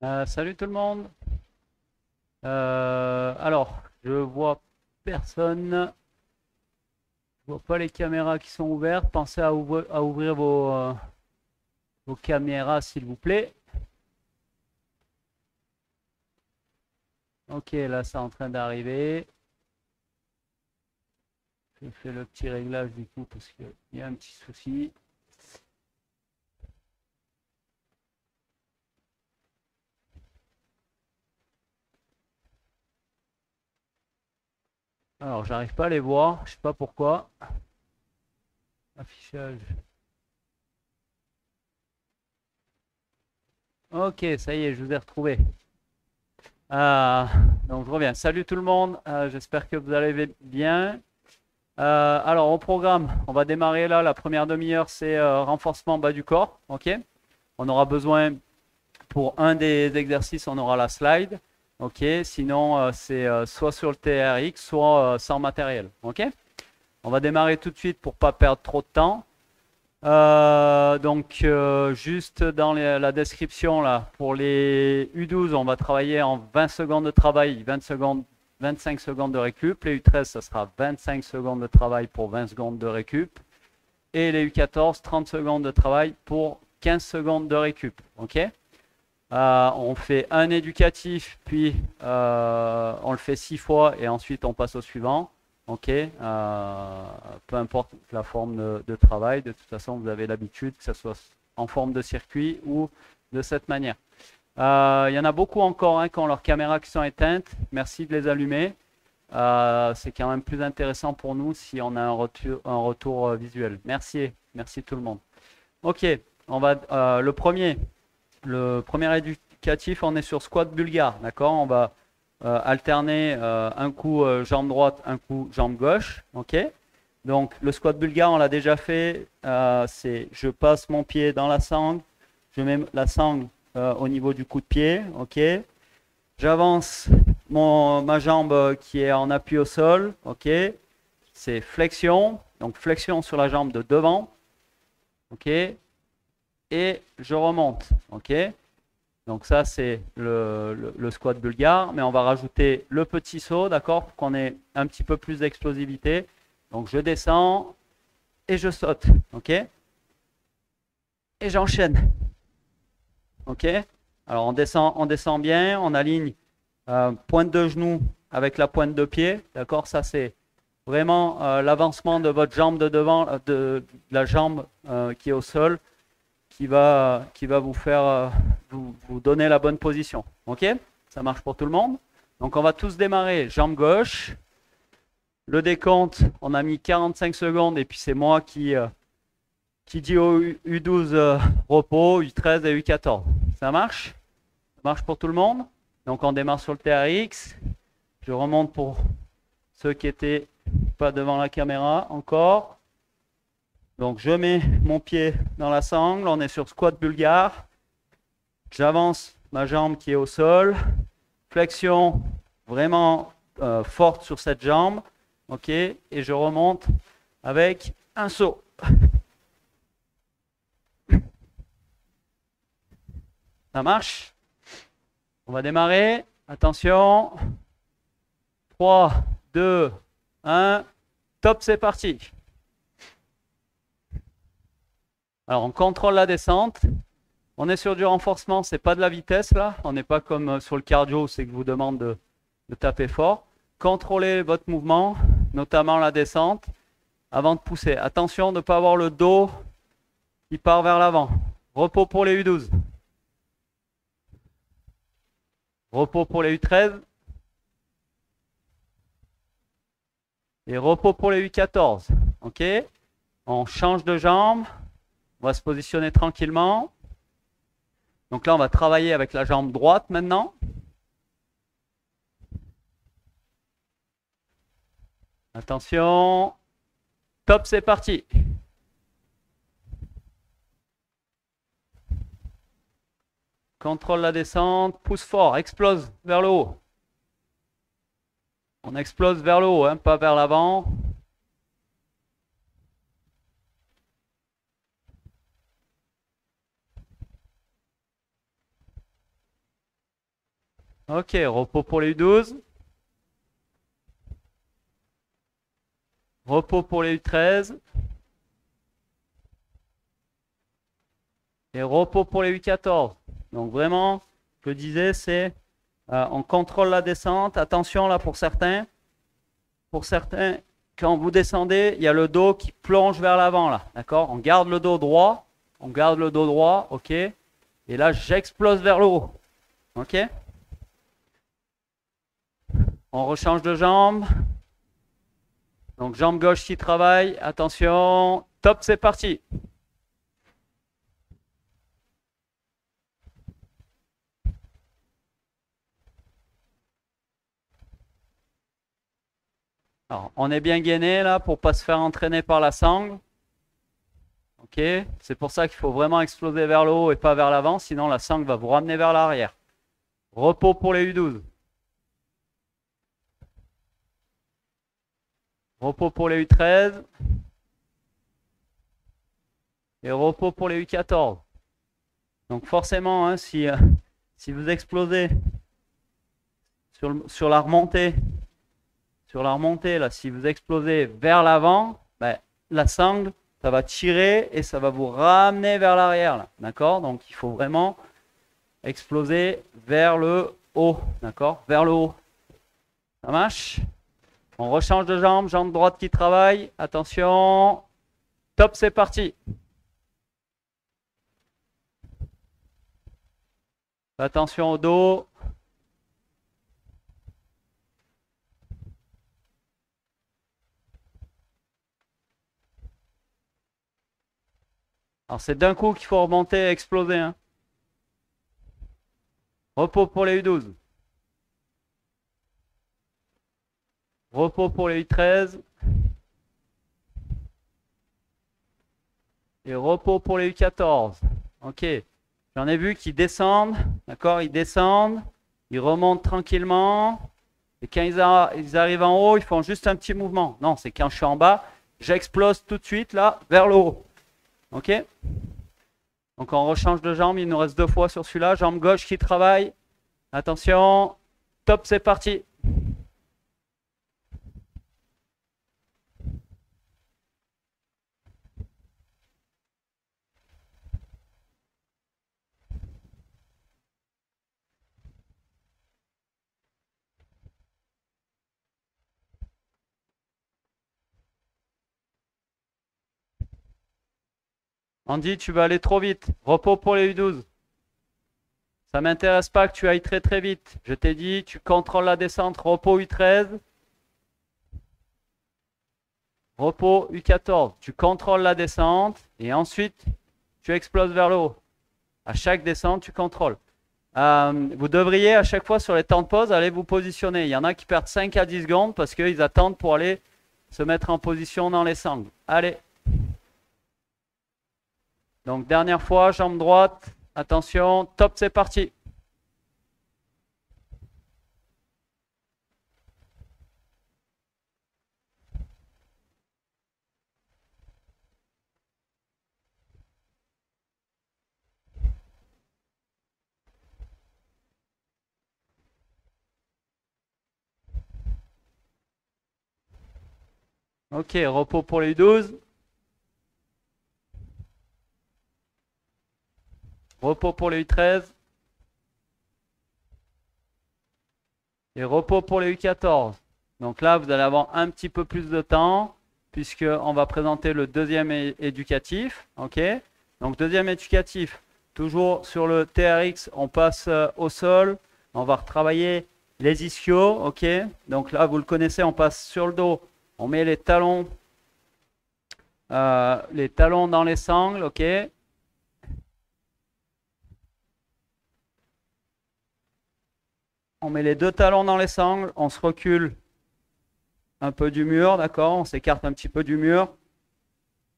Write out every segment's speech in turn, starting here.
Salut tout le monde. Alors, je vois personne. Je vois pas les caméras qui sont ouvertes. Pensez à ouvrir vos caméras, s'il vous plaît. Ok, là, c'est en train d'arriver. Je fais le petit réglage du coup parce qu'il y a un petit souci. Alors, j'arrive pas à les voir. Je sais pas pourquoi. Affichage. Ok, ça y est, je vous ai retrouvé. Euh, donc, je reviens. Salut tout le monde. J'espère que vous allez bien. Alors, au programme, on va démarrer là. La première demi-heure, c'est renforcement bas du corps. Ok. On aura besoin pour un des exercices, on aura la slide. Ok. Sinon, c'est soit sur le TRX, soit sans matériel. Ok. On va démarrer tout de suite pour pas perdre trop de temps. Juste dans la description là, pour les U12, on va travailler en 20 secondes de travail, 20 secondes, 25 secondes de récup. Les U13, ça sera 25 secondes de travail pour 20 secondes de récup. Et les U14, 30 secondes de travail pour 15 secondes de récup. Ok. On fait un éducatif, puis on le fait 6 fois et ensuite on passe au suivant. Ok. Peu importe la forme de travail, de toute façon vous avez l'habitude que ce soit en forme de circuit ou de cette manière. Il y en a beaucoup encore qui ont leurs caméras qui sont éteintes. Merci de les allumer. C'est quand même plus intéressant pour nous si on a un retour visuel. Merci, merci tout le monde. Ok, on va le premier éducatif, on est sur squat bulgare, d'accord? On va alterner un coup jambe droite, un coup jambe gauche, ok? Donc le squat bulgare, on l'a déjà fait. C'est je passe mon pied dans la sangle, je mets la sangle au niveau du coup de pied, ok? J'avance ma jambe qui est en appui au sol, ok? C'est flexion, donc flexion sur la jambe de devant, ok? Et je remonte, ok? Donc ça, c'est le squat bulgare, mais on va rajouter le petit saut, d'accord, pour qu'on ait un petit peu plus d'explosivité. Donc je descends et je saute, ok? Et j'enchaîne, ok? Alors on descend bien, on aligne pointe de genou avec la pointe de pied, d'accord? Ça c'est vraiment l'avancement de votre jambe de devant, de la jambe qui est au sol, qui va vous faire vous donner la bonne position. Ok? Ça marche pour tout le monde. Donc on va tous démarrer. Jambe gauche. Le décompte, on a mis 45 secondes et puis c'est moi qui dit au U12 repos, U13 et U14. Ça marche? Ça marche pour tout le monde? Donc on démarre sur le TRX. Je remonte pour ceux qui étaient pas devant la caméra encore. Donc je mets mon pied dans la sangle. On est sur squat bulgare. J'avance ma jambe qui est au sol. Flexion vraiment forte sur cette jambe. Ok. Et je remonte avec un saut. Ça marche? On va démarrer. Attention. 3, 2, 1. Top, c'est parti. Alors, on contrôle la descente. On est sur du renforcement, c'est pas de la vitesse là. On n'est pas comme sur le cardio, c'est que je vous demande de taper fort. Contrôlez votre mouvement, notamment la descente, avant de pousser. Attention de ne pas avoir le dos qui part vers l'avant. Repos pour les U12. Repos pour les U13. Et repos pour les U14. Ok? On change de jambe. On va se positionner tranquillement. Donc là, on va travailler avec la jambe droite maintenant. Attention. Top, c'est parti. Contrôle la descente, pousse fort, explose vers le haut. On explose vers le haut, hein, pas vers l'avant. Ok, repos pour les U12. Repos pour les U13. Et repos pour les U14. Donc vraiment, je disais, c'est on contrôle la descente. Attention là pour certains. Pour certains, quand vous descendez, il y a le dos qui plonge vers l'avant là. D'accord? On garde le dos droit. On garde le dos droit. Ok? Et là, j'explose vers le haut. Ok? On rechange de jambe. Donc jambe gauche qui travaille. Attention. Top, c'est parti. Alors, on est bien gainé là pour ne pas se faire entraîner par la sangle. Ok, c'est pour ça qu'il faut vraiment exploser vers le haut et pas vers l'avant, sinon la sangle va vous ramener vers l'arrière. Repos pour les U12. Repos pour les U13. Et repos pour les U14. Donc forcément, hein, si vous explosez sur la remontée, là, si vous explosez vers l'avant, ben, la sangle, ça va tirer et ça va vous ramener vers l'arrière. D'accord? Donc il faut vraiment exploser vers le haut. D'accord? Vers le haut. Ça marche? On rechange de jambe, jambe droite qui travaille. Attention. Top, c'est parti. Attention au dos. Alors c'est d'un coup qu'il faut remonter et exploser. Hein. Repos pour les U12. Repos pour les U13. Et repos pour les U14. Ok. J'en ai vu qui descendent. D'accord? Ils descendent. Ils remontent tranquillement. Et quand ils arrivent en haut, ils font juste un petit mouvement. Non, c'est quand je suis en bas, j'explose tout de suite là, vers le haut. Ok? Donc on rechange de jambe. Il nous reste 2 fois sur celui-là. Jambe gauche qui travaille. Attention. Top, c'est parti. Andy, tu vas aller trop vite. Repos pour les U12. Ça ne m'intéresse pas que tu ailles très très vite. Je t'ai dit, tu contrôles la descente. Repos U13. Repos U14. Tu contrôles la descente et ensuite tu exploses vers le haut. À chaque descente, tu contrôles. Vous devriez à chaque fois sur les temps de pause aller vous positionner. Il y en a qui perdent 5 à 10 secondes parce qu'ils attendent pour aller se mettre en position dans les sangles. Allez. Donc dernière fois, jambe droite. Attention, top, c'est parti. Ok, repos pour les 12. Repos pour les U13. Et repos pour les U14. Donc là, vous allez avoir un petit peu plus de temps puisqu'on va présenter le deuxième éducatif. Ok. Donc deuxième éducatif, toujours sur le TRX, on passe au sol. On va retravailler les ischios. Ok. Donc là, vous le connaissez, on passe sur le dos. On met les talons dans les sangles. Ok. On met les 2 talons dans les sangles, on se recule un peu du mur, d'accord? On s'écarte un petit peu du mur.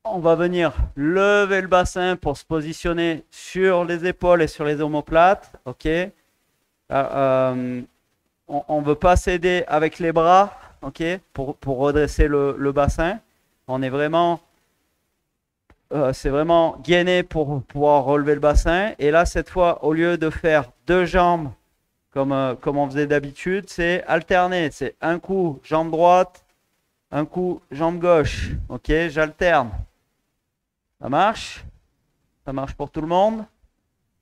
On va venir lever le bassin pour se positionner sur les épaules et sur les omoplates, ok? On ne veut pas s'aider avec les bras, ok? Pour redresser le bassin. On est vraiment, c'est vraiment gainé pour pouvoir relever le bassin. Et là, cette fois, au lieu de faire 2 jambes comme on faisait d'habitude, c'est alterner. C'est un coup jambe droite, un coup jambe gauche. Ok, j'alterne. Ça marche? Ça marche pour tout le monde?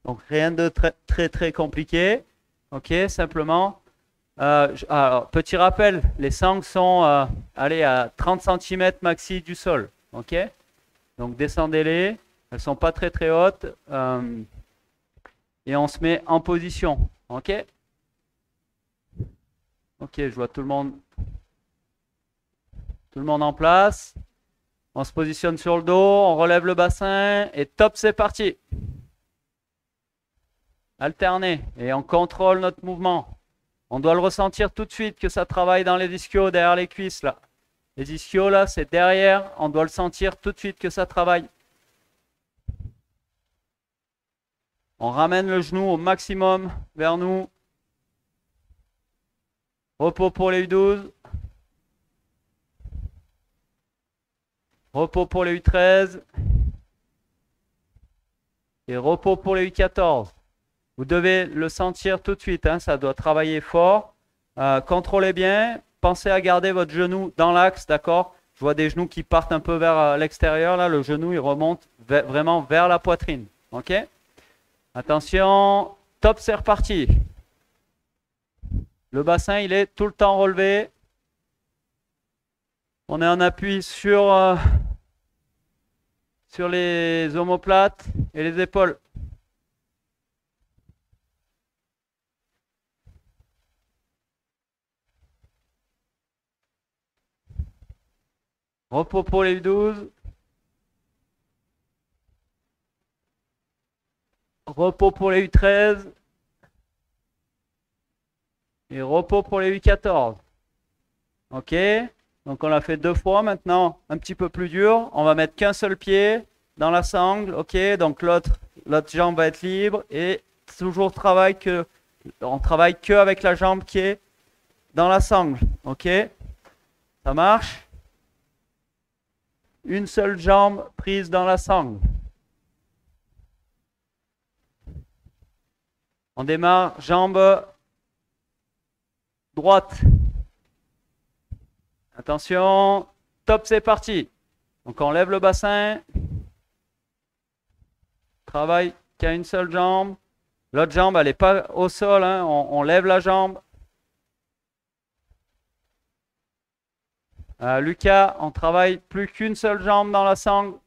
Donc rien de très compliqué. Ok, simplement. Alors, petit rappel, les sangles sont allez, à 30 cm maxi du sol. Ok? Donc descendez-les. Elles ne sont pas très hautes. Et on se met en position. Ok? Ok, je vois tout le monde en place. On se positionne sur le dos, on relève le bassin et top, c'est parti. Alterner et on contrôle notre mouvement. On doit le ressentir tout de suite que ça travaille dans les ischios derrière les cuisses là. Les ischios là, c'est derrière, on doit le sentir tout de suite que ça travaille. On ramène le genou au maximum vers nous. Repos pour les U12. Repos pour les U13. Et repos pour les U14. Vous devez le sentir tout de suite, hein, ça doit travailler fort. Contrôlez bien, pensez à garder votre genou dans l'axe, d'accord? Je vois des genoux qui partent un peu vers l'extérieur, là, le genou il remonte vraiment vers la poitrine, ok? Attention, top, c'est reparti. Le bassin, il est tout le temps relevé. On est en appui sur les omoplates et les épaules. Repos pour les U12. Repos pour les U13. Et repos pour les U14. Ok? Donc on l'a fait 2 fois. Maintenant, un petit peu plus dur. On va mettre qu'un seul pied dans la sangle. Ok? Donc l'autre jambe va être libre. Et toujours on travaille que avec la jambe qui est dans la sangle. Ok? Ça marche? Une seule jambe prise dans la sangle. On démarre jambe droite. Attention, top, c'est parti. Donc on lève le bassin. Travaille qu'à une seule jambe. L'autre jambe, elle n'est pas au sol. Hein. On lève la jambe. Lucas, on travaille plus qu'une seule jambe dans la sangle.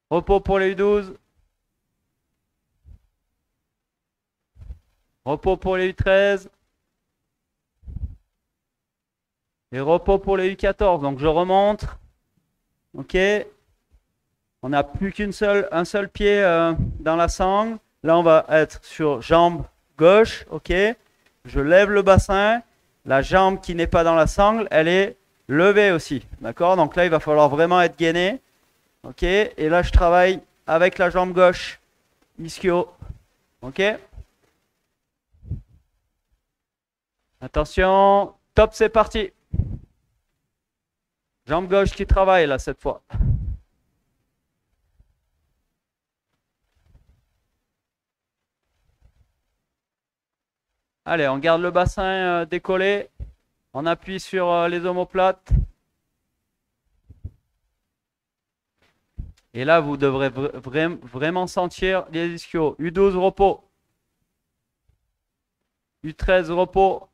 Repos pour les U12. Repos pour les U13. Et repos pour les U14. Donc je remonte. Ok. On n'a plus un seul pied dans la sangle. Là, on va être sur jambe gauche. Ok. Je lève le bassin. La jambe qui n'est pas dans la sangle, elle est levée aussi. D'accord? Donc là, il va falloir vraiment être gainé. Ok? Et là, je travaille avec la jambe gauche. Ischio. Ok? Attention. Top, c'est parti. Jambe gauche qui travaille là cette fois. Allez, on garde le bassin décollé. On appuie sur les omoplates. Et là, vous devrez vraiment sentir les ischios. U12 repos. U13 repos.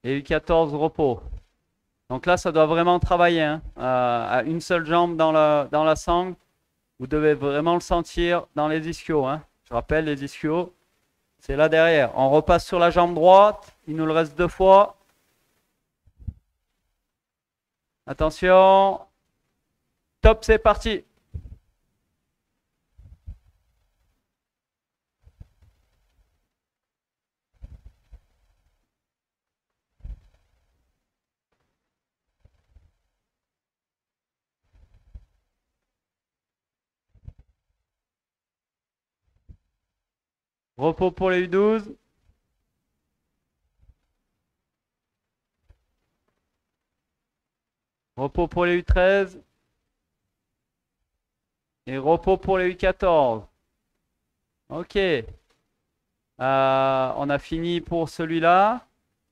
Et U14 repos. Donc là, ça doit vraiment travailler. Hein. À une seule jambe dans la sangle. Vous devez vraiment le sentir dans les ischios. Hein. Je rappelle, les ischios, c'est là derrière. On repasse sur la jambe droite. Il nous le reste 2 fois. Attention. Top, c'est parti. Repos pour les U12. Repos pour les U13. Et repos pour les U14. Ok. On a fini pour celui-là.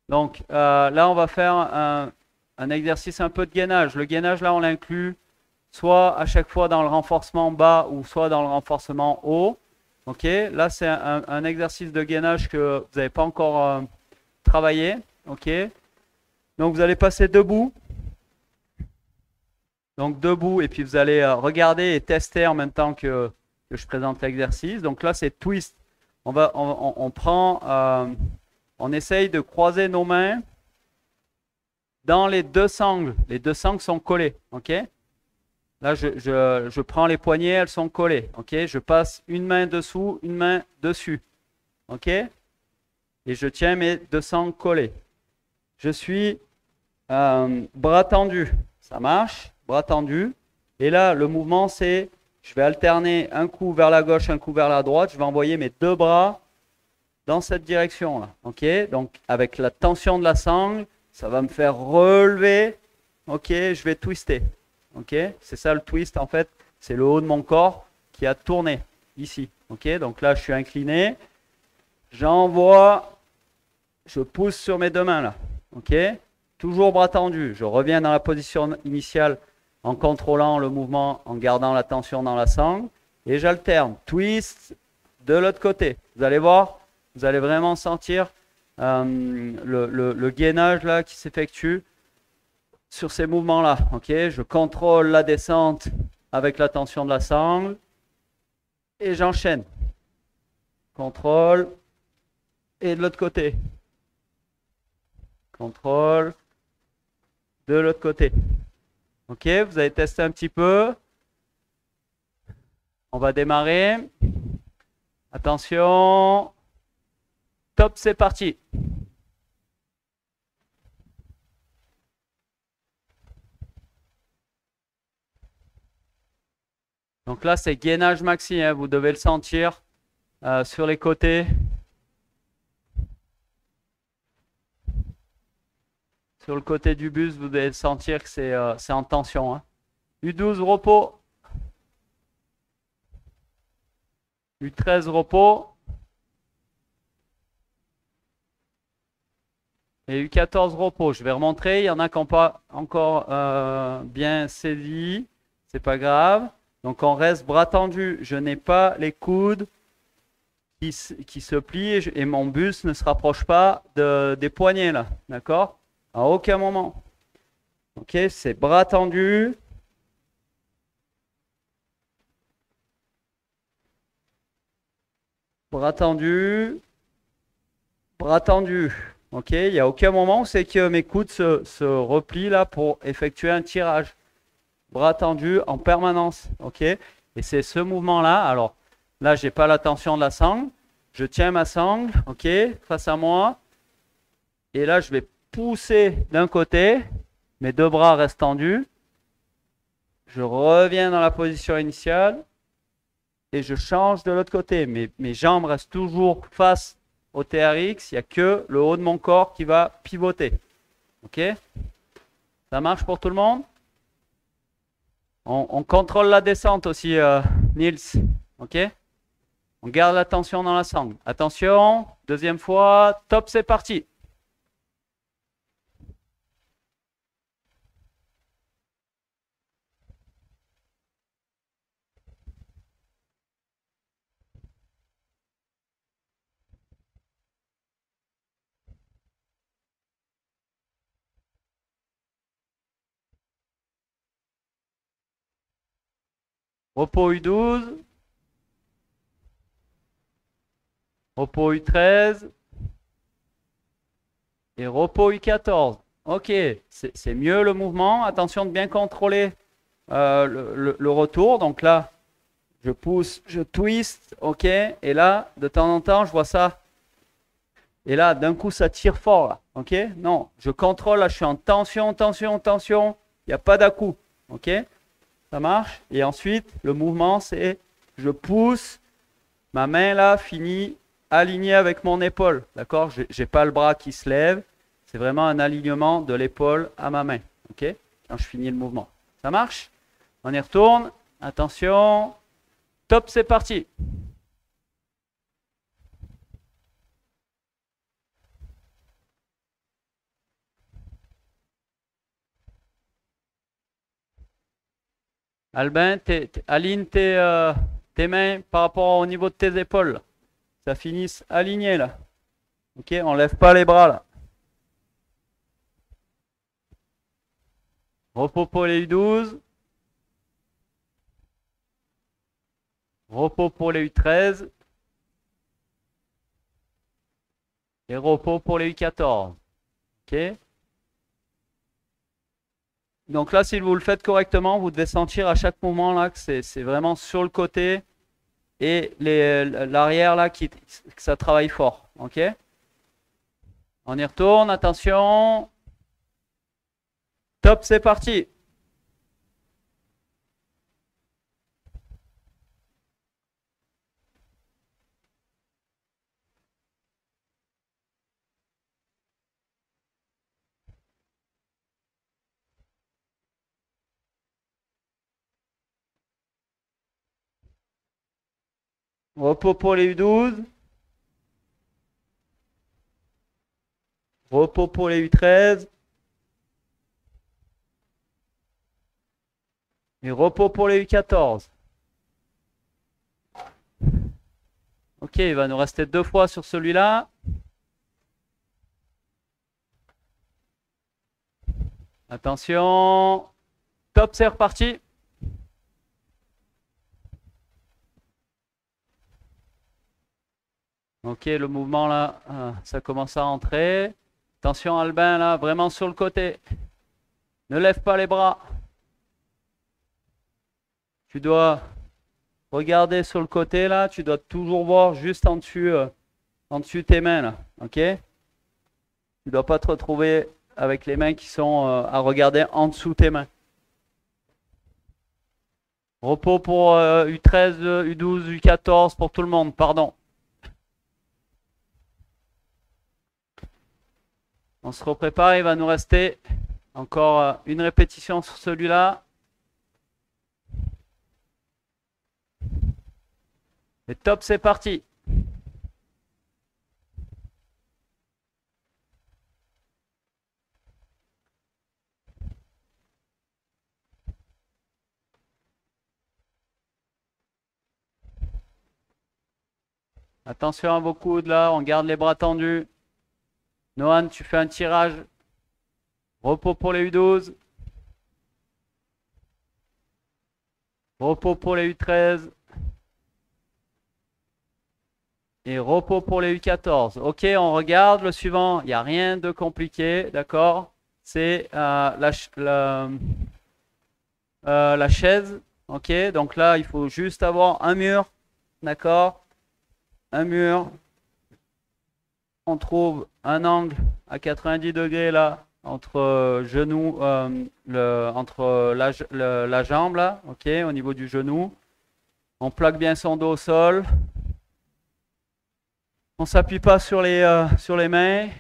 Donc là, on va faire un exercice un peu de gainage. Le gainage, là, on l'inclut soit à chaque fois dans le renforcement bas ou soit dans le renforcement haut. Ok. Là, c'est un exercice de gainage que vous n'avez pas encore travaillé. Ok. Donc, vous allez passer debout. Donc, debout, et puis vous allez regarder et tester en même temps que je présente l'exercice. Donc là, c'est twist. On prend, on essaye de croiser nos mains dans les deux sangles. Les deux sangles sont collés. Ok. Là, je prends les poignets, elles sont collées. Ok. Je passe une main dessous, une main dessus. Ok. Et je tiens mes deux sangles collés. Je suis bras tendus. Ça marche. Bras tendus. Et là, le mouvement, c'est, je vais alterner un coup vers la gauche, un coup vers la droite. Je vais envoyer mes deux bras dans cette direction-là. Ok. Donc, avec la tension de la sangle, ça va me faire relever. Ok. Je vais twister. Ok. C'est ça le twist, en fait. C'est le haut de mon corps qui a tourné ici. Ok. Donc là, je suis incliné. J'envoie. Je pousse sur mes deux mains là. Ok. Toujours bras tendus. Je reviens dans la position initiale en contrôlant le mouvement, en gardant la tension dans la sangle. Et j'alterne. Twist de l'autre côté. Vous allez voir, vous allez vraiment sentir le gainage là qui s'effectue sur ces mouvements-là. Ok. Je contrôle la descente avec la tension de la sangle. Et j'enchaîne. Contrôle. Et de l'autre côté. Contrôle. De l'autre côté. Ok, vous allez tester un petit peu. On va démarrer. Attention. Top, c'est parti. Donc là, c'est gainage maxi. Hein, vous devez le sentir sur les côtés. Sur le côté du buste, vous devez sentir que c'est en tension. Hein. U12, repos. U13, repos. Et U14, repos. Je vais remontrer. Il y en a qui n'ont pas encore bien saisi. C'est pas grave. Donc on reste bras tendus. Je n'ai pas les coudes qui se plient et mon buste ne se rapproche pas des poignets là. D'accord? À aucun moment. Ok, c'est bras tendus. Bras tendus. Bras tendus. Ok, il n'y a aucun moment où c'est que mes coudes se replient là pour effectuer un tirage. Bras tendus en permanence. Ok, et c'est ce mouvement-là. Alors là, j'ai pas la tension de la sangle. Je tiens ma sangle, ok, face à moi. Et là, je vais pousser d'un côté, mes deux bras restent tendus, je reviens dans la position initiale et je change de l'autre côté. Mes jambes restent toujours face au TRX, il n'y a que le haut de mon corps qui va pivoter. Ok? Ça marche pour tout le monde? On contrôle la descente aussi, Nils. Ok? On garde la tension dans la sangle. Attention, deuxième fois, top, c'est parti. Repos U12. Repos U13. Et repos U14. Ok, c'est mieux le mouvement. Attention de bien contrôler le retour. Donc là, je pousse, je twist. Ok, et là, de temps en temps, je vois ça. Et là, d'un coup, ça tire fort. Là. Ok, non, je contrôle. Là, je suis en tension, tension, tension. Il n'y a pas d'à-coup. Ok, ça marche. Et ensuite, le mouvement, c'est je pousse. Ma main là finit alignée avec mon épaule. D'accord, je n'ai pas le bras qui se lève. C'est vraiment un alignement de l'épaule à ma main. Ok, quand je finis le mouvement. Ça marche? On y retourne. Attention. Top, c'est parti. Albin, aligne tes mains par rapport au niveau de tes épaules. Ça finisse aligné là. Ok, on lève pas les bras là. Repos pour les U12. Repos pour les U13. Et repos pour les U14. Ok. Donc là, si vous le faites correctement, vous devez sentir à chaque moment là que c'est vraiment sur le côté et l'arrière là que ça travaille fort. Ok. On y retourne, attention. Top, c'est parti. Repos pour les U12. Repos pour les U13. Et repos pour les U14. Ok, il va nous rester 2 fois sur celui-là. Attention. Top, c'est reparti. Ok, le mouvement là, ça commence à rentrer. Attention Albin là, vraiment sur le côté. Ne lève pas les bras. Tu dois regarder sur le côté là, tu dois toujours voir juste en dessus tes mains là. Ok? Tu ne dois pas te retrouver avec les mains qui sont à regarder en dessous tes mains. Repos pour U13, U12, U14 pour tout le monde, pardon. On se reprépare, il va nous rester encore une répétition sur celui-là. Et top, c'est parti. Attention à vos coudes là, on garde les bras tendus. Nohan, tu fais un tirage. Repos pour les U12. Repos pour les U13. Et repos pour les U14. Ok, on regarde le suivant. Il n'y a rien de compliqué, d'accord? C'est la chaise. Ok, donc là, il faut juste avoir un mur, d'accord? Un mur. On trouve un angle à 90 degrés là, entre genou, entre la jambe là, ok, au niveau du genou. On plaque bien son dos au sol. On s'appuie pas sur les mains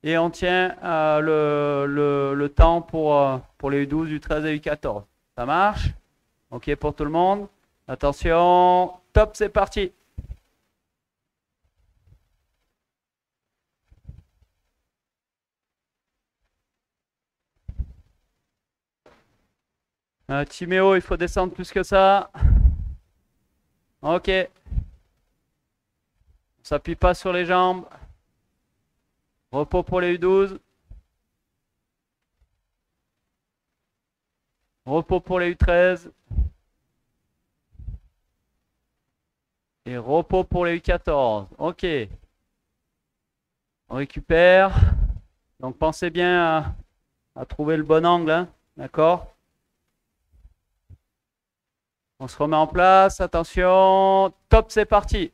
et on tient le temps pour les U12, U13 et U14. Ça marche? Ok pour tout le monde. Attention, top, c'est parti. Timéo, il faut descendre plus que ça. Ok. On s'appuie pas sur les jambes. Repos pour les U12. Repos pour les U13. Et repos pour les U14. Ok. On récupère. Donc pensez bien à trouver le bon angle. Hein. D'accord? On se remet en place. Attention. Top, c'est parti.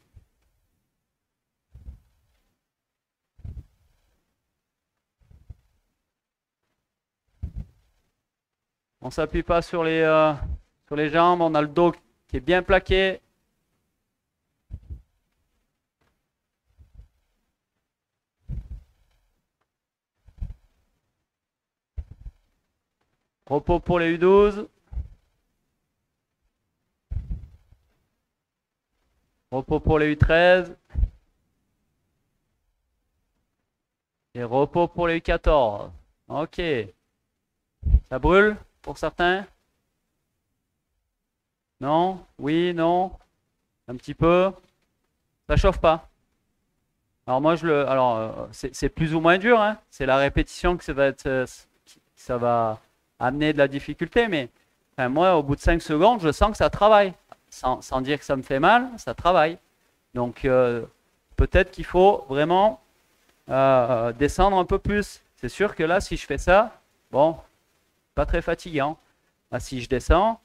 On ne s'appuie pas sur les jambes. On a le dos qui est bien plaqué. Repos pour les U12. Repos pour les U13. Et repos pour les U14. Ok. Ça brûle pour certains? Non? Oui, non? Un petit peu? Ça chauffe pas? Alors moi c'est plus ou moins dur, hein. C'est la répétition que ça va amener de la difficulté, mais enfin, moi au bout de 5 secondes, je sens que ça travaille. Sans dire que ça me fait mal, ça travaille. Donc peut-être qu'il faut vraiment descendre un peu plus. C'est sûr que là, si je fais ça, bon, pas très fatigant. Là, si je descends,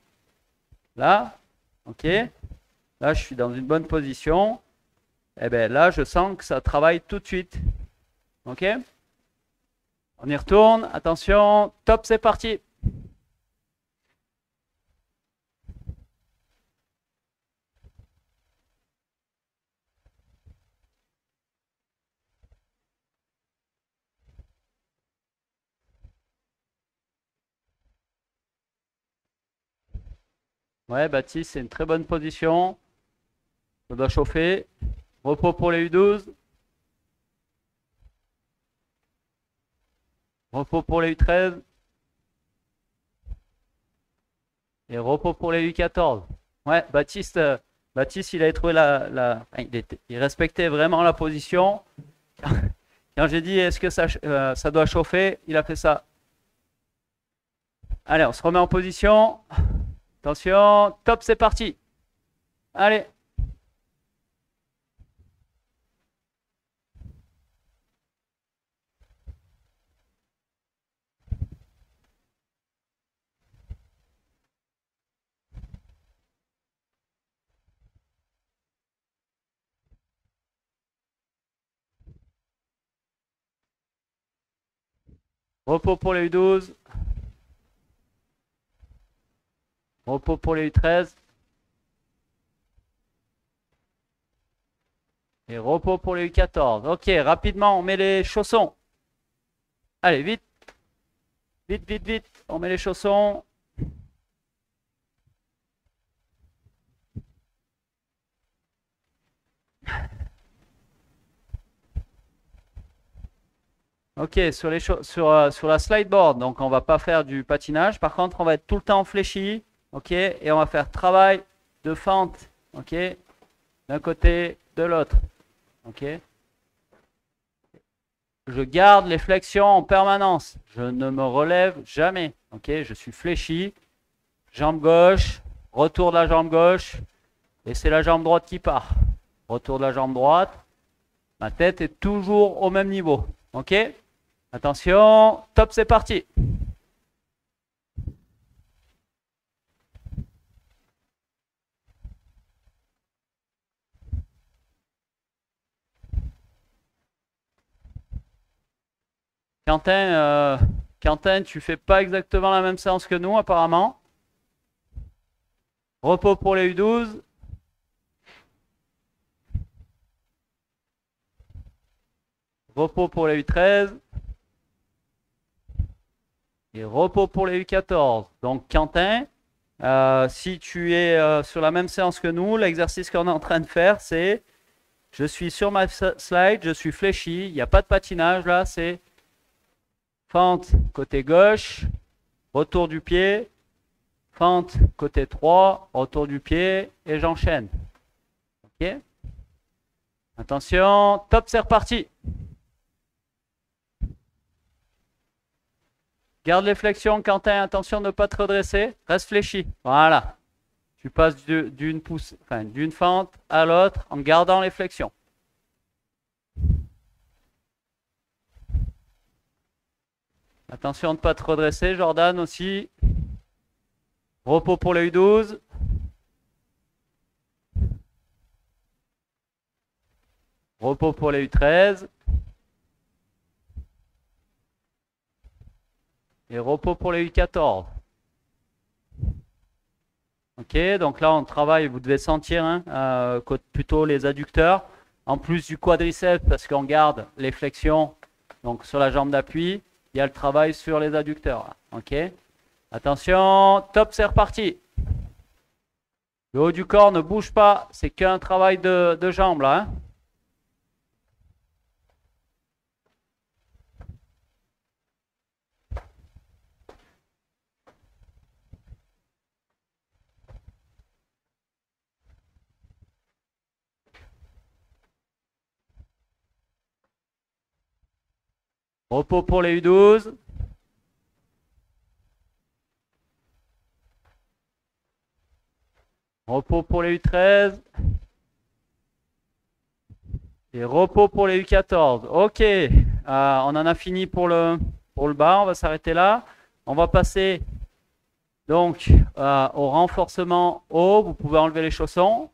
là, ok, là, je suis dans une bonne position. Et bien là, je sens que ça travaille tout de suite. Ok? On y retourne. Attention, top, c'est parti. Ouais, Baptiste, c'est une très bonne position. Ça doit chauffer. Repos pour les U12. Repos pour les U13. Et repos pour les U14. Ouais, Baptiste, il avait trouvé il respectait vraiment la position. Quand j'ai dit est-ce que ça doit chauffer, il a fait ça. Allez, on se remet en position. Attention, top, c'est parti. Allez. Repos pour les U12. Repos pour les U13. Et repos pour les U14. Ok, rapidement, on met les chaussons. Allez, vite. Vite, vite, vite. On met les chaussons. Ok, sur la slideboard, donc on va pas faire du patinage. Par contre, on va être tout le temps fléchi. Ok, et on va faire travail de fente. Ok, d'un côté, de l'autre. Ok. Je garde les flexions en permanence. Je ne me relève jamais. Ok, je suis fléchi. Jambe gauche, retour de la jambe gauche. Et c'est la jambe droite qui part. Retour de la jambe droite. Ma tête est toujours au même niveau. Ok? Attention, top, c'est parti. Quentin, tu fais pas exactement la même séance que nous apparemment. Repos pour les U12. Repos pour les U13. Et repos pour les U14. Donc Quentin, si tu es sur la même séance que nous, l'exercice qu'on est en train de faire, c'est je suis sur ma slide, je suis fléchi, il n'y a pas de patinage là, c'est fente côté gauche, retour du pied, fente côté 3, retour du pied et j'enchaîne. Ok? Attention, top, c'est reparti. Garde les flexions, Quentin, attention de ne pas te redresser, reste fléchi. Voilà. Tu passes d'une fente à l'autre en gardant les flexions. Attention de ne pas te redresser, Jordan aussi. Repos pour les U12. Repos pour les U13. Et repos pour les U14. Ok, donc là on travaille, vous devez sentir hein, plutôt les adducteurs, en plus du quadriceps parce qu'on garde les flexions donc sur la jambe d'appui, il y a le travail sur les adducteurs. Là. Ok, attention, top, c'est reparti. Le haut du corps ne bouge pas, c'est qu'un travail de jambes là. Hein. Repos pour les U12. Repos pour les U13. Et repos pour les U14. Ok, on en a fini pour le bas, on va s'arrêter là. On va passer donc au renforcement haut. Vous pouvez enlever les chaussons.